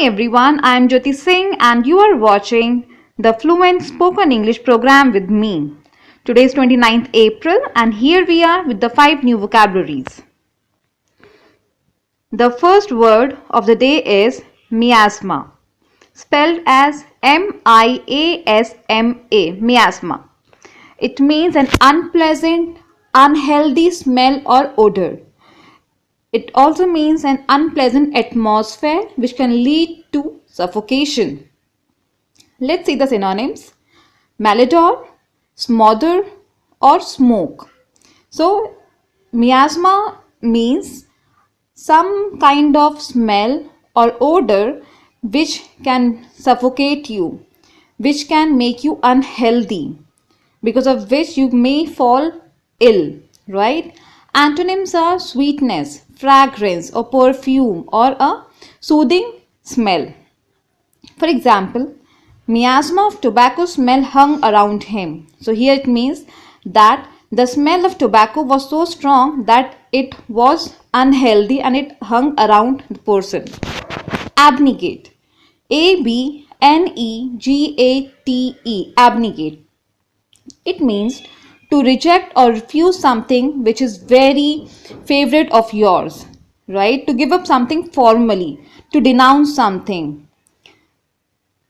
everyone, I am Jyoti Singh and you are watching the Fluent Spoken English program with me. Today is 29th April and here we are with the 5 new vocabularies. The first word of the day is miasma, spelled as M-I-A-S-M-A, miasma. It means an unpleasant, unhealthy smell or odor. It also means an unpleasant atmosphere which can lead to suffocation. Let's see the synonyms. Malodor, smother or smoke. So, miasma means some kind of smell or odor which can suffocate you, which can make you unhealthy, because of which you may fall ill, right? Antonyms are sweetness, fragrance or perfume or a soothing smell. For example, miasma of tobacco smell hung around him. So here it means that the smell of tobacco was so strong that it was unhealthy and it hung around the person. Abnegate. A-B-N-E-G-A-T-E. Abnegate. It means to reject or refuse something which is very favorite of yours, right? To give up something formally, to denounce something.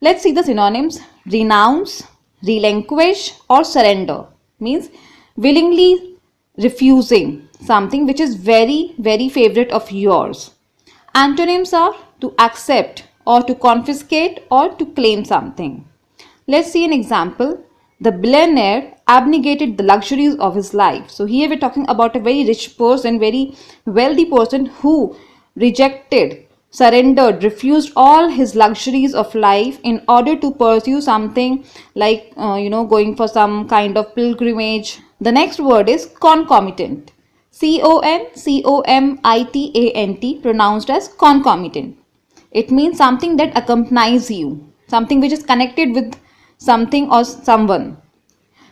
Let's see the synonyms. Renounce, relinquish or surrender means willingly refusing something which is very favorite of yours. Antonyms are to accept or to confiscate or to claim something. Let's see an example. The billionaire abnegated the luxuries of his life. So here we're talking about a very rich person, very wealthy person who rejected, surrendered, refused all his luxuries of life in order to pursue something like, going for some kind of pilgrimage. The next word is concomitant. C-O-N-C-O-M-I-T-A-N-T, pronounced as concomitant. It means something that accompanies you, something which is connected with something or someone,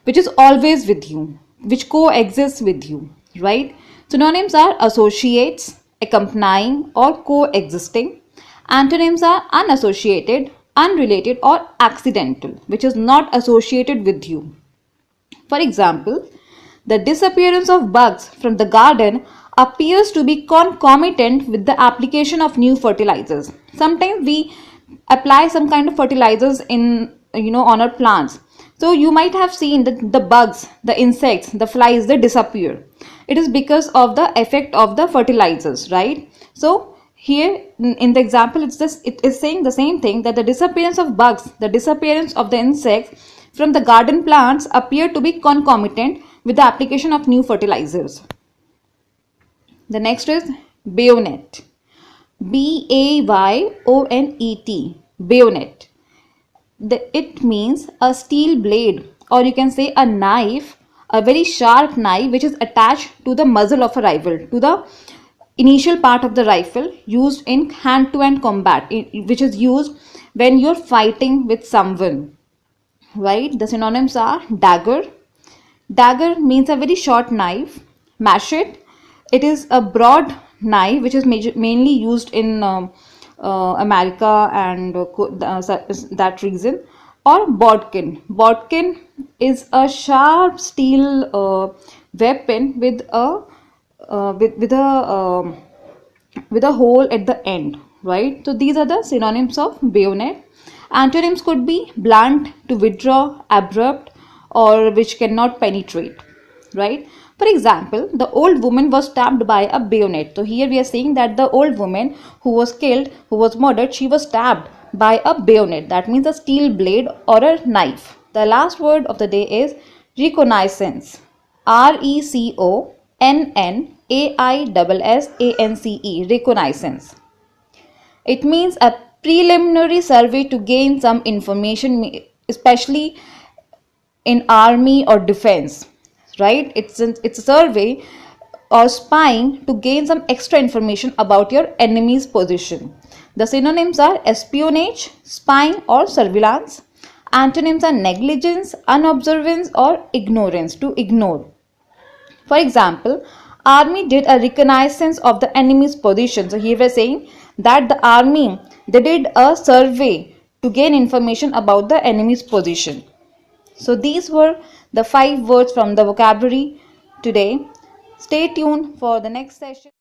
which is always with you, which coexists with you, right? Synonyms are associates, accompanying or coexisting. Antonyms are unassociated, unrelated or accidental, which is not associated with you. For example, the disappearance of bugs from the garden appears to be concomitant with the application of new fertilizers. Sometimes we apply some kind of fertilizers in on our plants. So you might have seen that the bugs, the insects, the flies, they disappear. It is because of the effect of the fertilizers, right? So here in the example, it is saying the same thing, that the disappearance of bugs, the disappearance of the insects from the garden plants appear to be concomitant with the application of new fertilizers. The next is bayonet. B-A-Y-O-N-E-T. Bayonet. It means a steel blade, or you can say a knife, a very sharp knife which is attached to the muzzle of a rifle, to the initial part of the rifle, used in hand-to-hand combat, which is used when you're fighting with someone, right? The synonyms are dagger. Dagger means a very short knife. Machete. It is a broad knife which is mainly used in America and that region. Or bodkin. Bodkin is a sharp steel weapon with a hole at the end, right? So these are the synonyms of bayonet. Antonyms could be blunt, to withdraw, abrupt, or which cannot penetrate, right? For example, the old woman was stabbed by a bayonet. So here we are saying that the old woman who was killed, who was murdered, she was stabbed by a bayonet. That means a steel blade or a knife. The last word of the day is reconnaissance. R-E-C-O-N-N-A-I-S-S-A-N-C-E. Reconnaissance. It means a preliminary survey to gain some information, especially in army or defense, right? It's a survey or spying to gain some extra information about your enemy's position. The synonyms are espionage, spying or surveillance. Antonyms are negligence, unobservance or ignorance, to ignore. For example, Army did a reconnaissance of the enemy's position. So here we're saying that the army, they did a survey to gain information about the enemy's position. So these were the 5 words from the vocabulary today. Stay tuned for the next session.